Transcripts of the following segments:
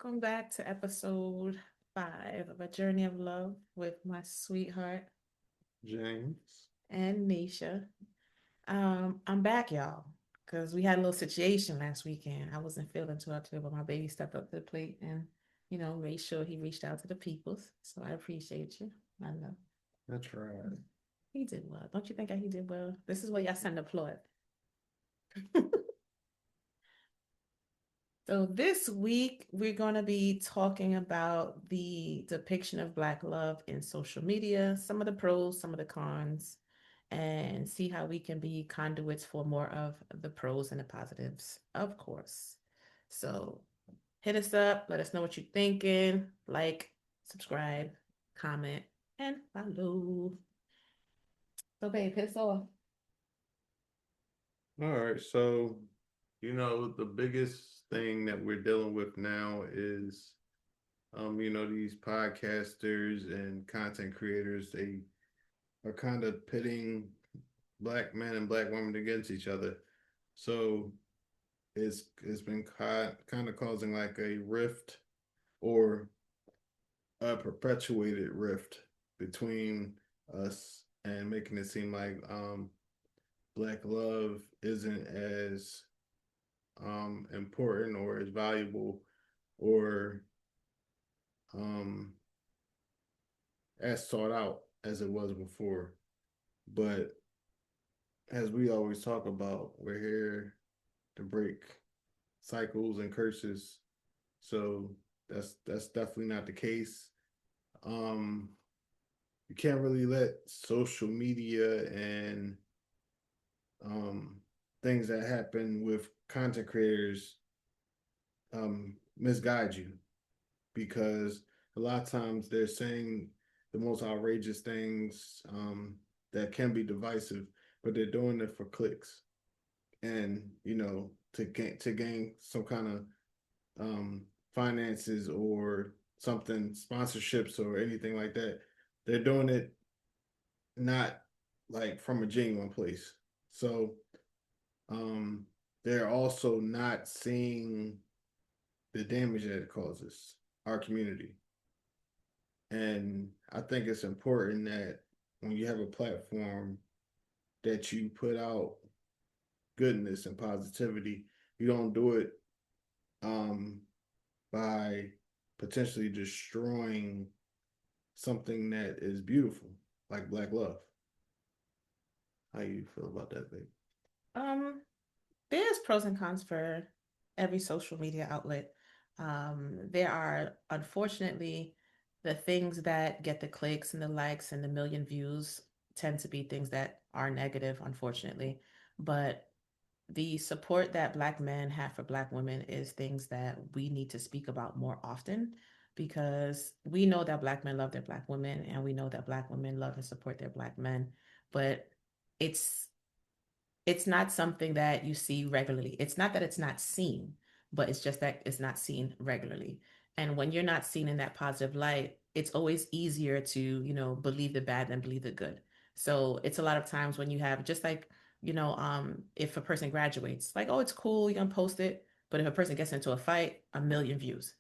welcome back to episode 5 of A Journey of Love with my sweetheart James. and Nisha. I'm back, y'all, because we had a little situation last weekend. I wasn't feeling too up to it, but my baby stepped up to the plate and, made sure he reached out to the peoples. So I appreciate you. I know. That's right. He did well. Don't you think he did well? This is where y'all send the applaud. So this week we're going to be talking about the depiction of Black love in social media, some of the pros, some of the cons, and see how we can be conduits for more of the pros and the positives, of course. So hit us up, let us know what you're thinking, like, subscribe, comment, and follow. So babe, hit us off. All right. The biggest thing that we're dealing with now is, these podcasters and content creators, they are kind of pitting black men and black women against each other. So it's been kind of causing like a rift or a perpetuated rift between us and making it seem like black love isn't as important or as valuable or um, as sought out as it was before. But as we always talk about, we're here to break cycles and curses. So that's definitely not the case. Um, you can't really let social media and um, things that happen with content creators misguide you because a lot of times they're saying the most outrageous things that can be divisive, but they're doing it for clicks and to gain some kind of um, finances or something sponsorships or anything like that. They're doing it not like from a genuine place. So um, they're also not seeing the damage that it causes our community. And I think it's important that when you have a platform that you put out goodness and positivity, you don't do it um, by potentially destroying something that is beautiful, like black love. How you feel about that, babe? Um, there's pros and cons for every social media outlet. There are, unfortunately, the things that get the clicks and the likes and the million views tend to be things that are negative, unfortunately. But the support that Black men have for Black women is things that we need to speak about more often because we know that Black men love their Black women and we know that Black women love and support their Black men. But it's it's not something that you see regularly. It's not that it's not seen, but it's just that it's not seen regularly. And when you're not seen in that positive light, it's always easier to, believe the bad than believe the good. So it's a lot of times when you have just like, if a person graduates, like, oh, it's cool, you're gonna post it. But if a person gets into a fight, a million views.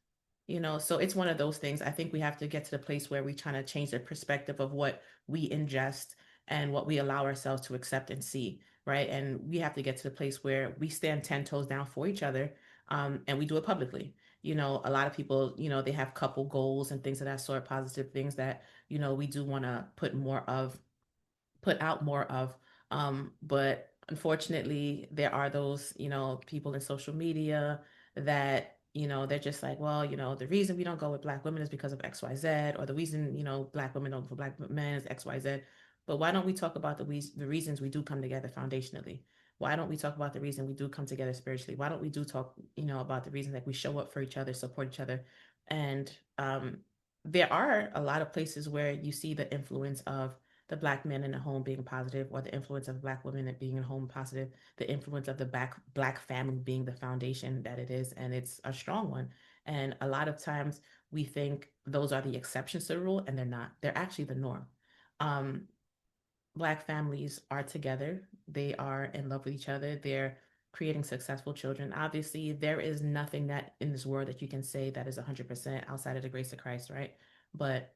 So it's one of those things. I think we have to get to the place where we trying to change the perspective of what we ingest and what we allow ourselves to accept and see, right? And we have to get to the place where we stand 10 toes down for each other, and we do it publicly. A lot of people, they have couple goals and things of that sort, positive things that, we do want to put out more of. But unfortunately, there are those, people in social media that, they're just like, well, the reason we don't go with Black women is because of XYZ, or the reason, Black women don't go for Black men is XYZ. But why don't we talk about the reasons we do come together foundationally? Why don't we talk about the reason we do come together spiritually? Why don't we do talk, about the reason that we show up for each other, support each other? And there are a lot of places where you see the influence of the Black men in the home being positive, or the influence of Black women at being in home positive, the influence of the black family being the foundation that it is, and it's a strong one. And a lot of times we think those are the exceptions to the rule, and they're not. They're actually the norm. Um, Black families are together. They are in love with each other. They're creating successful children. Obviously, there is nothing that in this world that you can say that is 100% outside of the grace of Christ, right? But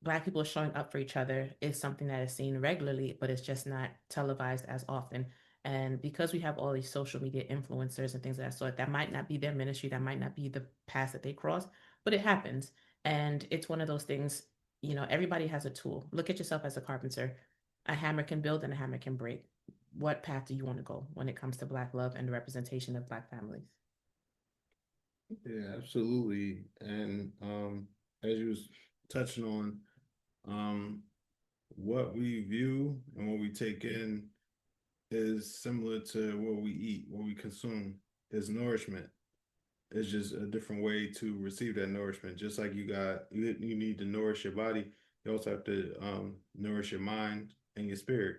Black people showing up for each other is something that is seen regularly, but it's just not televised as often. And because we have all these social media influencers and things of that sort, that might not be their ministry, that might not be the path that they cross, but it happens. And it's one of those things, everybody has a tool. Look at yourself as a carpenter. A hammer can build and a hammer can break. What path do you want to go when it comes to Black love and the representation of Black families? Yeah, absolutely. And as you was touching on, um, what we view and what we take in is similar to what we eat, what we consume is nourishment. It's just a different way to receive that nourishment. Just like you need to nourish your body, you also have to nourish your mind and your spirit.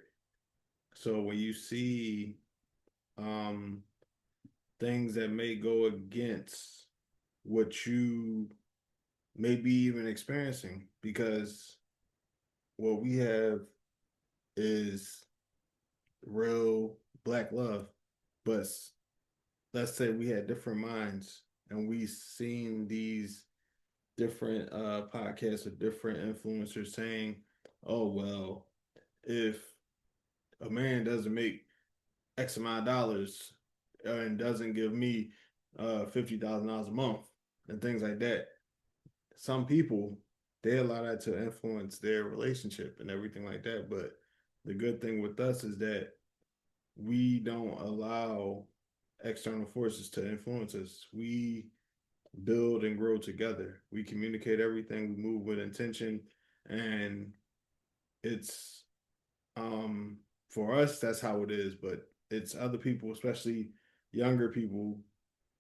So when you see um things that may go against what you may be even experiencing, because what we have is real Black love, but let's say we had different minds and we seen these different podcasts of different influencers saying, oh well, if a man doesn't make X amount of dollars and doesn't give me $50,000 a month and things like that, some people, they allow that to influence their relationship and everything like that. But the good thing with us is that we don't allow external forces to influence us. We build and grow together. We communicate everything. We move with intention, and it's for us that's how it is. But it's other people, especially younger people,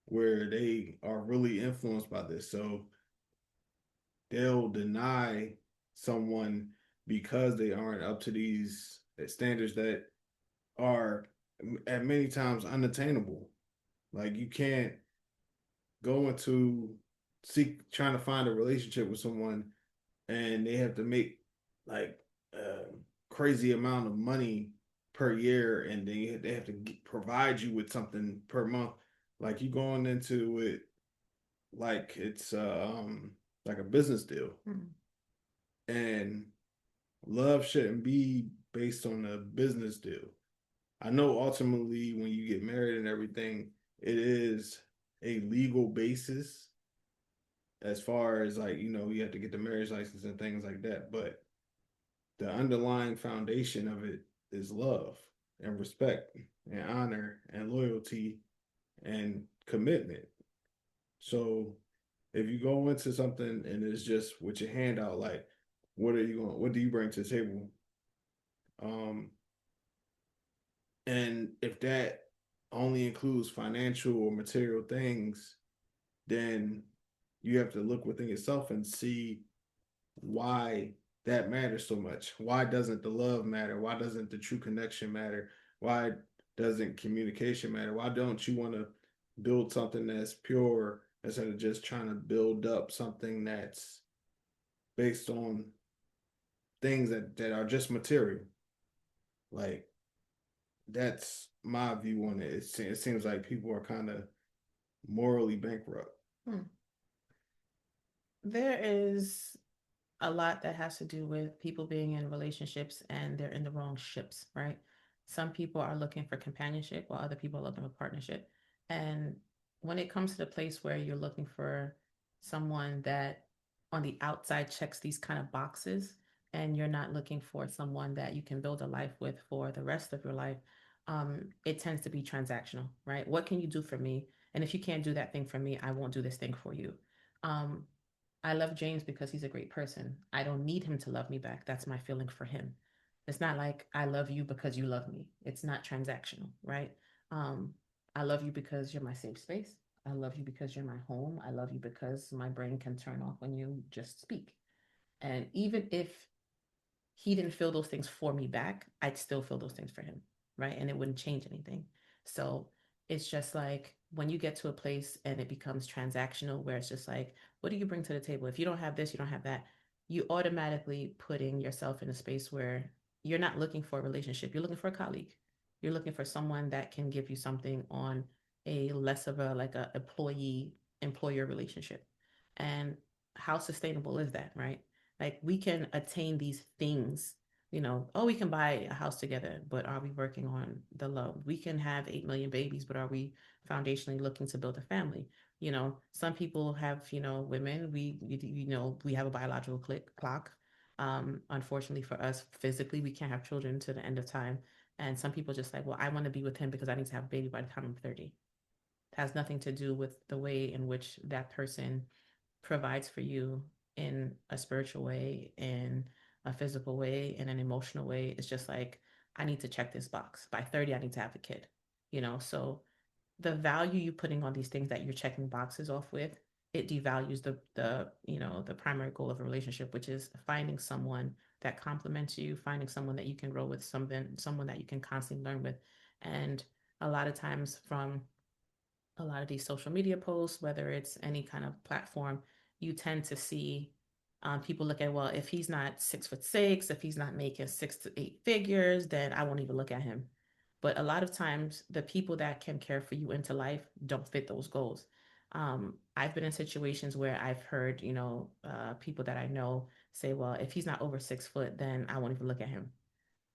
where they are really influenced by this. So they'll deny someone because they aren't up to these standards that are at many times unattainable. Like you can't go into seek trying to find a relationship with someone and they have to make like a crazy amount of money per year and they have to provide you with something per month. Like you going into it like it's like a business deal. Hmm. And love shouldn't be based on a business deal. I know ultimately when you get married and everything, it is a legal basis as far as like, you have to get the marriage license and things like that. But the underlying foundation of it is love and respect and honor and loyalty and commitment. So if you go into something and it's just with your hand out, like, what do you bring to the table? Um, and if that only includes financial or material things, then you have to look within yourself and see why that matters so much. Why doesn't the love matter? Why doesn't the true connection matter? Why doesn't communication matter? Why don't you want to build something that's pure instead of just trying to build up something that's based on things that are just material? Like that's my view on it. It seems like people are kind of morally bankrupt. Hmm. There is a lot that has to do with people being in relationships and they're in the wrong ships, right? Some people are looking for companionship while other people are looking for partnership. And when it comes to the place where you're looking for someone that on the outside checks these kind of boxes, and you're not looking for someone that you can build a life with for the rest of your life, it tends to be transactional, right? What can you do for me? And if you can't do that thing for me, I won't do this thing for you. Um, I love James because he's a great person. I don't need him to love me back. That's my feeling for him. It's not like I love you because you love me. It's not transactional, right? Um, I love you because you're my safe space. I love you because you're my home. I love you because my brain can turn off when you just speak. And even if he didn't feel those things for me back, I'd still feel those things for him, right? And it wouldn't change anything. So it's just like when you get to a place and it becomes transactional, where it's just like, what do you bring to the table? If you don't have this, you don't have that, you automatically putting yourself in a space where you're not looking for a relationship, you're looking for a colleague. You're looking for someone that can give you something on a less of a like a employee employer relationship. And how sustainable is that, right? Like we can attain these things, oh, we can buy a house together, but are we working on the love? We can have 8 million babies, but are we foundationally looking to build a family? Some people have, women, we have a biological clock. Unfortunately for us, physically, we can't have children to the end of time. And some people just like, well, I want to be with him because I need to have a baby by the time I'm 30. It has nothing to do with the way in which that person provides for you in a spiritual way, in a physical way, in an emotional way. It's just like, I need to check this box. By 30, I need to have a kid, So the value you putting on these things that you're checking boxes off with, it devalues the primary goal of a relationship, which is finding someone that complements you, finding someone that you can grow with, someone that you can constantly learn with. And a lot of times from a lot of these social media posts, whether it's any kind of platform, you tend to see people look at, well, if he's not 6'6", if he's not making 6 to 8 figures, then I won't even look at him. But a lot of times, the people that can care for you into life don't fit those goals. I've been in situations where I've heard, people that I know say, well, if he's not over 6 foot, then I won't even look at him.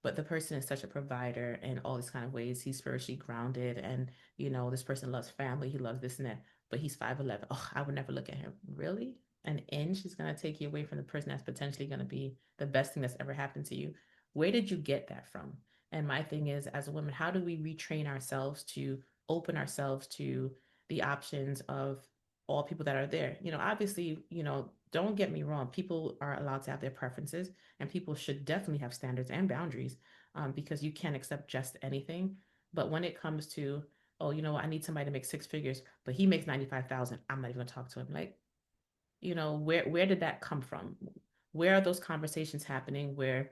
But the person is such a provider in all these kind of ways. He's spiritually grounded, and this person loves family. He loves this and that. But he's 5'11". Oh, I would never look at him. Really? An inch is gonna take you away from the person that's potentially gonna be the best thing that's ever happened to you. Where did you get that from? And my thing is, as a woman, how do we retrain ourselves to open ourselves to the options of all people that are there? Obviously, don't get me wrong. People are allowed to have their preferences, and people should definitely have standards and boundaries, because you can't accept just anything. But when it comes to, oh, I need somebody to make 6 figures, but he makes 95,000, I'm not even gonna talk to him. Like, where did that come from? Where are those conversations happening where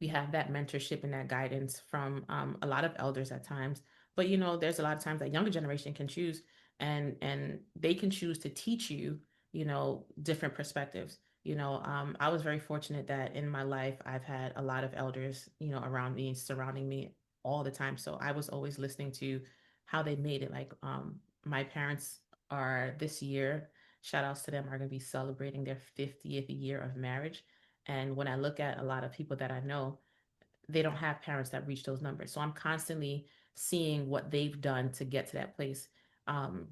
we have that mentorship and that guidance from a lot of elders at times? But there's a lot of times that younger generation can choose, and they can choose to teach you, different perspectives. I was very fortunate that in my life I've had a lot of elders, around me, surrounding me all the time. So I was always listening to how they made it. Like, my parents are this year, shout outs to them, are going to be celebrating their 50th year of marriage. And when I look at a lot of people that I know, they don't have parents that reach those numbers. So I'm constantly seeing what they've done to get to that place, um,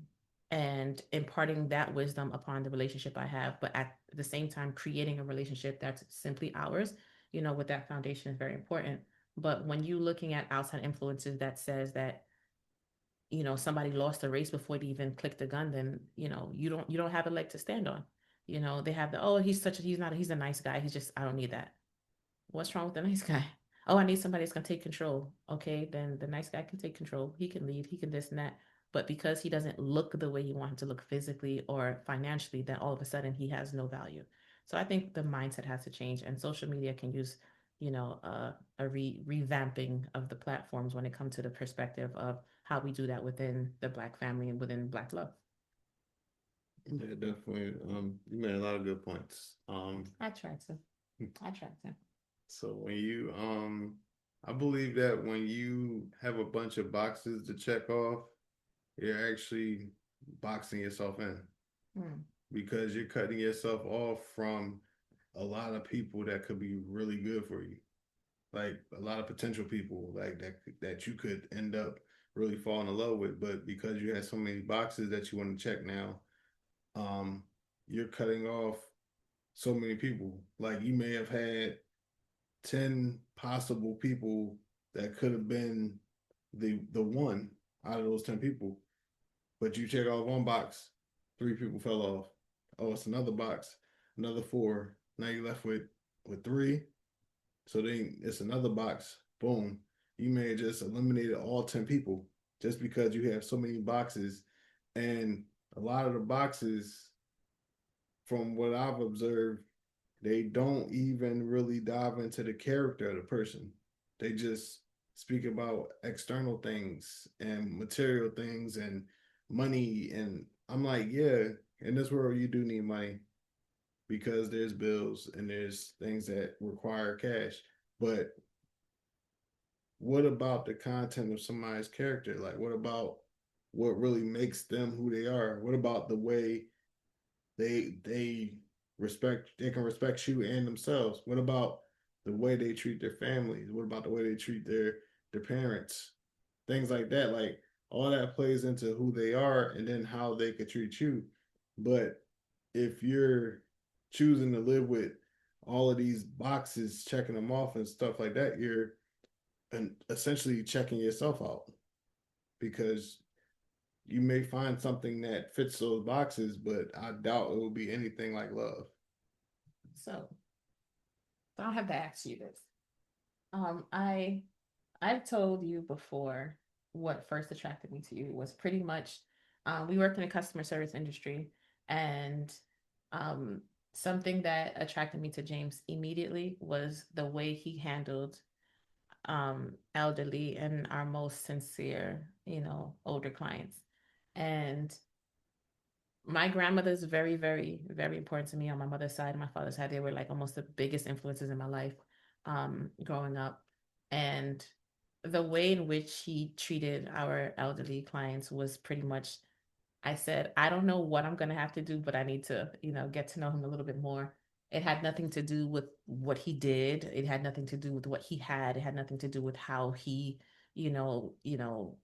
and imparting that wisdom upon the relationship I have, but at the same time, creating a relationship that's simply ours, with that foundation is very important. But when you're looking at outside influences that says that, somebody lost the race before they even clicked the gun, then, you don't have a leg to stand on. They have the, oh, he's a nice guy. He's just, I don't need that. What's wrong with the nice guy? Oh, I need somebody that's gonna take control. Okay, then the nice guy can take control. He can lead. He can this and that. But because he doesn't look the way you want him to look physically or financially, then all of a sudden he has no value. So I think the mindset has to change, and social media can use, revamping of the platforms when it comes to the perspective of how we do that within the Black family and within Black love. Yeah, definitely. You made a lot of good points. I tried to. I tried to. So when you I believe that when you have a bunch of boxes to check off, you're actually boxing yourself in, Hmm. because you're cutting yourself off from a lot of people that could be really good for you. Like a lot of potential people like that you could end up really falling in love with, but because you have so many boxes that you want to check now, um, you're cutting off so many people. Like you may have had 10 possible people that could have been the one out of those 10 people, but you check off one box, 3 people fell off. Oh, it's another box, another 4. Now you're left with 3. So then it's another box. Boom. You may have just eliminated all 10 people just because you have so many boxes. And a lot of the boxes, from what I've observed, they don't even really dive into the character of the person. They just speak about external things and material things and money. And I'm like, yeah, in this world, you do need money because there's bills and there's things that require cash. But what about the content of somebody's character? Like, what about what really makes them who they are? What about the way they respect, they can respect you and themselves? What about the way they treat their families? What about the way they treat their parents? Things like that. Like all that plays into who they are and then how they could treat you. But if you're choosing to live with all of these boxes, checking them off and stuff like that, you're essentially checking yourself out because you may find something that fits those boxes, but I doubt it will be anything like love. So I'll have to ask you this. Um, I I've told you before what first attracted me to you was pretty much we worked in the customer service industry, and um, something that attracted me to James immediately was the way he handled elderly and our most sincere, older clients. And my grandmother's very, very, very important to me on my mother's side and my father's side. They were like almost the biggest influences in my life growing up. And the way in which he treated our elderly clients was pretty much, I said, I don't know what I'm going to have to do, but I need to, get to know him a little bit more. It had nothing to do with what he did. It had nothing to do with what he had. It had nothing to do with how he, you know, you know,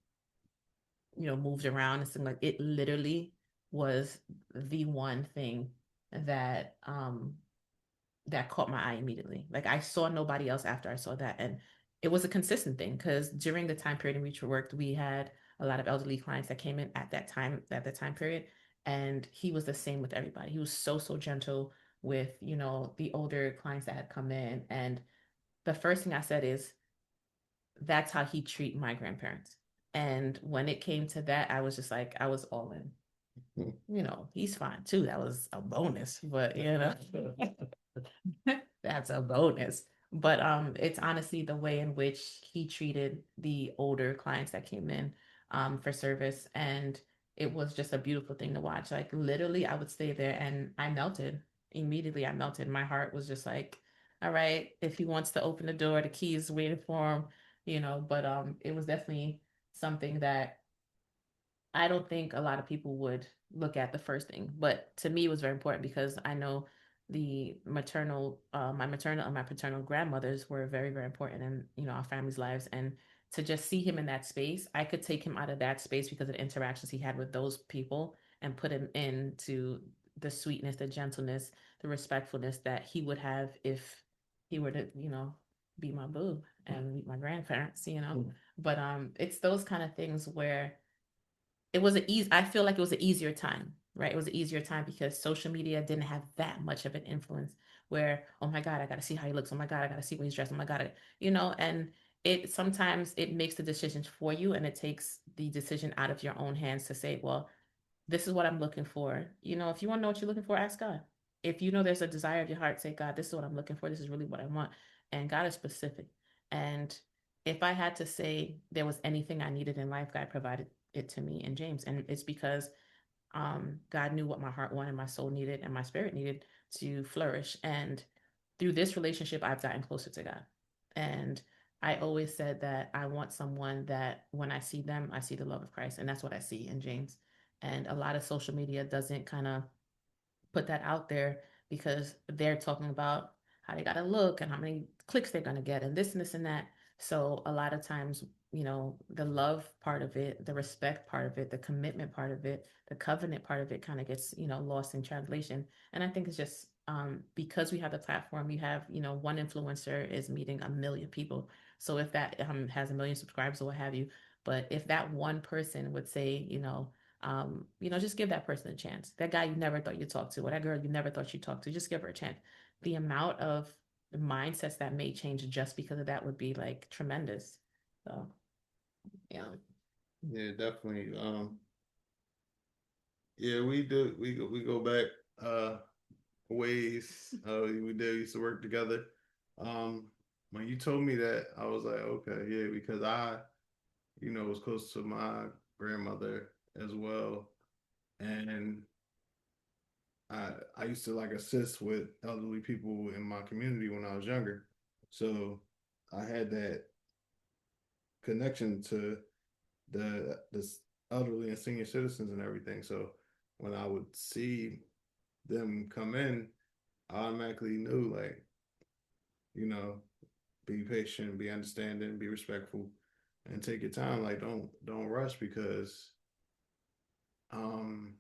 moved around and stuff. Like it literally was the one thing that that caught my eye immediately. Like I saw nobody else after I saw that. And it was a consistent thing because during the time period in which we worked, we had a lot of elderly clients that came in at that time period. And he was the same with everybody. He was so, so gentle with, the older clients that had come in. And the first thing I said is, that's how he treat my grandparents. And when it came to that, I was just like, I was all in. He's fine too. That was a bonus, but that's a bonus. But it's honestly the way in which he treated the older clients that came in for service, and it was just a beautiful thing to watch. Like literally, I would stay there and I melted immediately. I melted. My heart was just like, all right, if he wants to open the door, the key is waiting for him, But it was definitely something that I don't think a lot of people would look at the first thing, but to me, it was very important because I know my maternal and my paternal grandmothers were very, very important in our family's lives, and to just see him in that space, I could take him out of that space because of the interactions he had with those people and put him into the sweetness, the gentleness, the respectfulness that he would have if he were to be my boo and meet my grandparents. But it's those kind of things where it was an easy I feel like it was an easier time, right? It was an easier time because social media didn't have that much of an influence where, oh my God, I gotta see how he looks. Oh my God, I gotta see what he's dressed. Oh my God, and it sometimes it makes the decisions for you and it takes the decision out of your own hands to say, well, this is what I'm looking for. If you want to know what you're looking for, ask God. If you know there's a desire of your heart, say, God, this is what I'm looking for. This is really what I want. And God is specific. And if I had to say there was anything I needed in life, God provided it to me and James. And it's because God knew what my heart wanted, my soul needed, and my spirit needed to flourish. And through this relationship, I've gotten closer to God. And I always said that I want someone that when I see them, I see the love of Christ. And that's what I see in James. And a lot of social media doesn't kind of put that out there because they're talking about how they got to look and how many clicks they're going to get and this and that. So a lot of times, the love part of it, the respect part of it, the commitment part of it, the covenant part of it kind of gets, lost in translation. And I think it's just because we have the platform, you have, one influencer is meeting a million people. So if that has a million subscribers or what have you, but if that one person would say, just give that person a chance. That guy you never thought you'd talk to, or that girl you never thought you'd talk to, just give her a chance. The amount of mindsets that may change just because of that would be like tremendous. So, yeah. Yeah, definitely. Yeah, we do. We go back ways. We did used to work together. Um, when you told me that, I was like, okay, yeah, because I was close to my grandmother as well, and I used to like assist with elderly people in my community when I was younger. So I had that connection to the elderly and senior citizens and everything. So when I would see them come in, I automatically knew, like, you know, be patient, be understanding, be respectful, and take your time. Like, don't rush, because um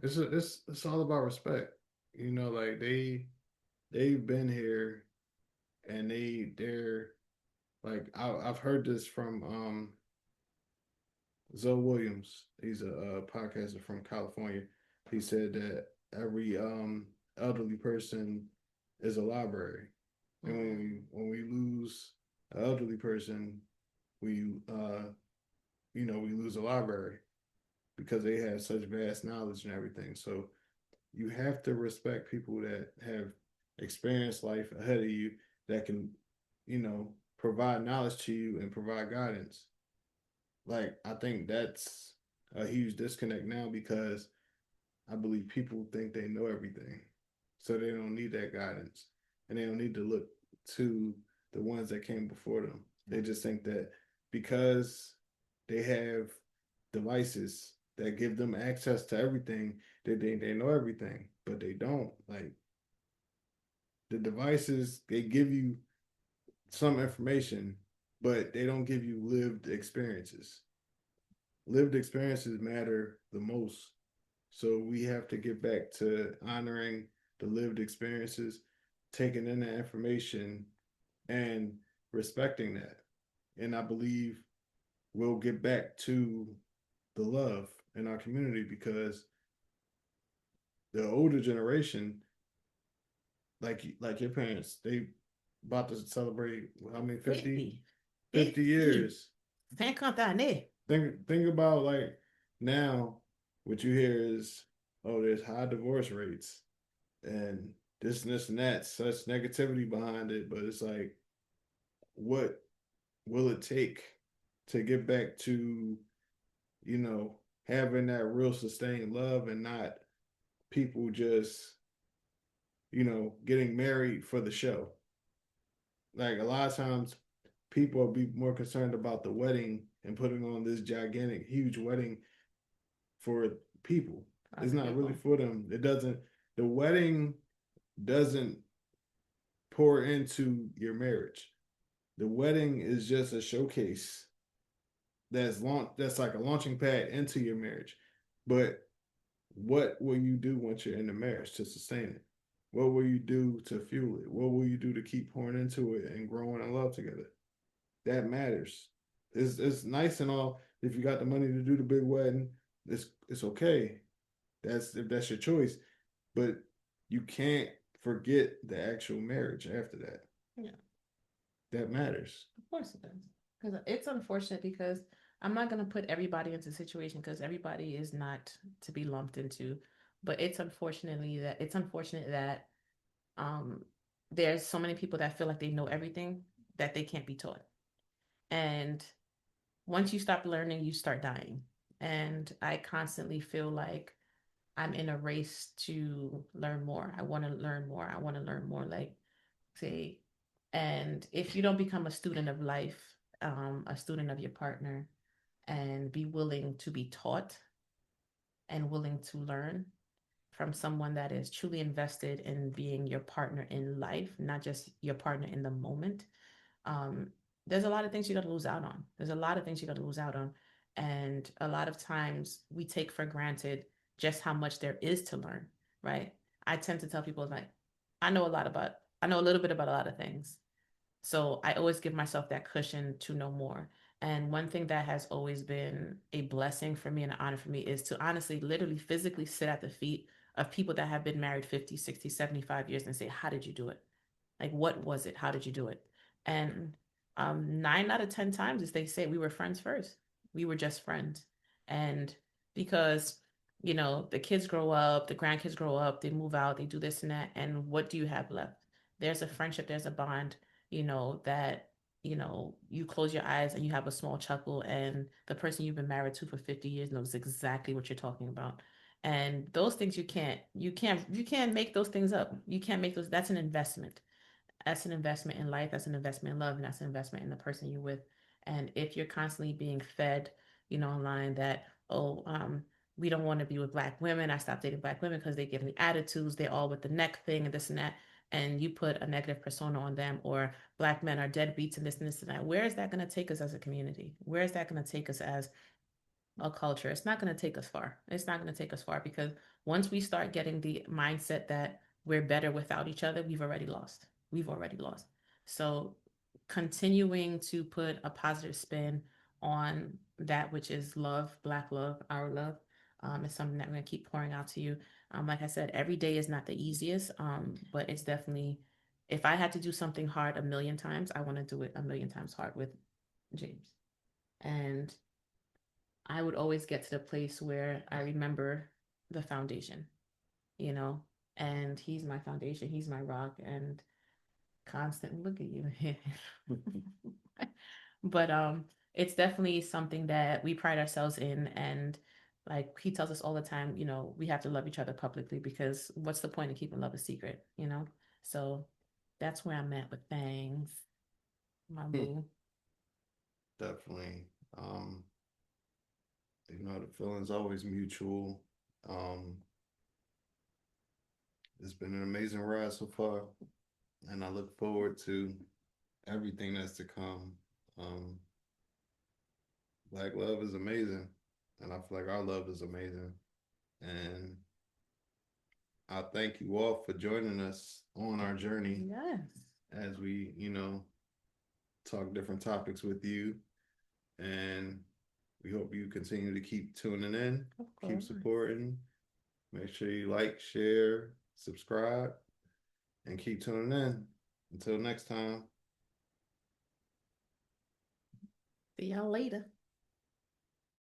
it's all about respect. Like they've been here, and they're like, I've heard this from Zoe Williams. He's a podcaster from California. He said that every elderly person is a library, and when we lose an elderly person, we we lose a library, because they have such vast knowledge and everything. So you have to respect people that have experienced life ahead of you, that can, provide knowledge to you and provide guidance. Like, I think that's a huge disconnect now, because I believe people think they know everything. So they don't need that guidance, and they don't need to look to the ones that came before them. They just think that because they have devices that give them access to everything, they know everything, but they don't. Like, the devices, they give you some information, but they don't give you lived experiences. Lived experiences matter the most. So we have to get back to honoring the lived experiences, taking in that information, and respecting that. And I believe we'll get back to the love in our community, because the older generation, like your parents, they about to celebrate how many, 50, 50, 50 50, years. 50 années. Think about, like, now what you hear is, oh, there's high divorce rates, and this and that, such negativity behind it. But it's like, what will it take to get back to, having that real sustained love, and not people just, getting married for the show? Like, a lot of times people will be more concerned about the wedding and putting on this gigantic, huge wedding for people. It's Other not really people. for them. The wedding doesn't pour into your marriage. The wedding is just a showcase, that's like a launching pad into your marriage. But what will you do once you're in the marriage to sustain it? What will you do to fuel it? What will you do to keep pouring into it and growing in love together? That matters. It's nice and all if you got the money to do the big wedding. It's okay. If that's your choice, but you can't forget the actual marriage after that. Yeah, That matters. of course it does. Because it's unfortunate, because I'm not going to put everybody into a situation, because everybody is not to be lumped into. But it's unfortunate that um there's so many people that feel like they know everything, that they can't be taught. And once you stop learning, you start dying. And I constantly feel like I'm in a race to learn more. I want to learn more. I want to learn more. Like, say, and if you don't become a student of life, a student of your partner, and be willing to be taught and willing to learn from someone that is truly invested in being your partner in life, not just your partner in the moment, um, there's a lot of things you got to lose out on. There's a lot of things you got to lose out on. And a lot of times we take for granted just how much there is to learn, right? I tend to tell people, like, I know a little bit about a lot of things. So I always give myself that cushion to know more. And one thing that has always been a blessing for me and an honor for me is to honestly, literally, physically sit at the feet of people that have been married 50, 60, 75 years and say, how did you do it? Like, what was it? How did you do it? And 9 out of 10 times, as they say, we were friends first. We were just friends. And because, the kids grow up, the grandkids grow up, they move out, they do this and that. And what do you have left? There's a friendship, there's a bond, that, you close your eyes and you have a small chuckle, and the person you've been married to for 50 years knows exactly what you're talking about. And those things you can't make those things up. You can't make those, that's an investment. That's an investment in life, that's an investment in love, and that's an investment in the person you're with. And if you're constantly being fed, online that, oh, we don't want to be with black women. I stopped dating black women because they give me attitudes. They're all with the neck thing and this and that. And you put a negative persona on them, or black men are deadbeats and this and that. Where is that going to take us as a community? Where is that going to take us as a culture? It's not going to take us far. It's not going to take us far, because once we start getting the mindset that we're better without each other, we've already lost. We've already lost. So continuing to put a positive spin on that which is love, black love, our love, is something that we're going to keep pouring out to you. Like I said, every day is not the easiest, but it's definitely, if I had to do something hard a million times, I want to do it a million times hard with James. And I would always get to the place where I remember the foundation, you know, and he's my foundation, he's my rock, and constant look at you. But it's definitely something that we pride ourselves in, and like he tells us all the time, we have to love each other publicly, because what's the point of keeping love a secret? So that's where I'm at with things, my boo. Definitely. The feeling's always mutual. Um, it's been an amazing ride so far, and I look forward to everything that's to come. Um, Black love is amazing, and I feel like our love is amazing. And I thank you all for joining us on our journey Yes, as we, talk different topics with you. And we hope you continue to keep tuning in, of keep course. supporting. Make sure you like, share, subscribe, and keep tuning in. Until next time. See y'all later.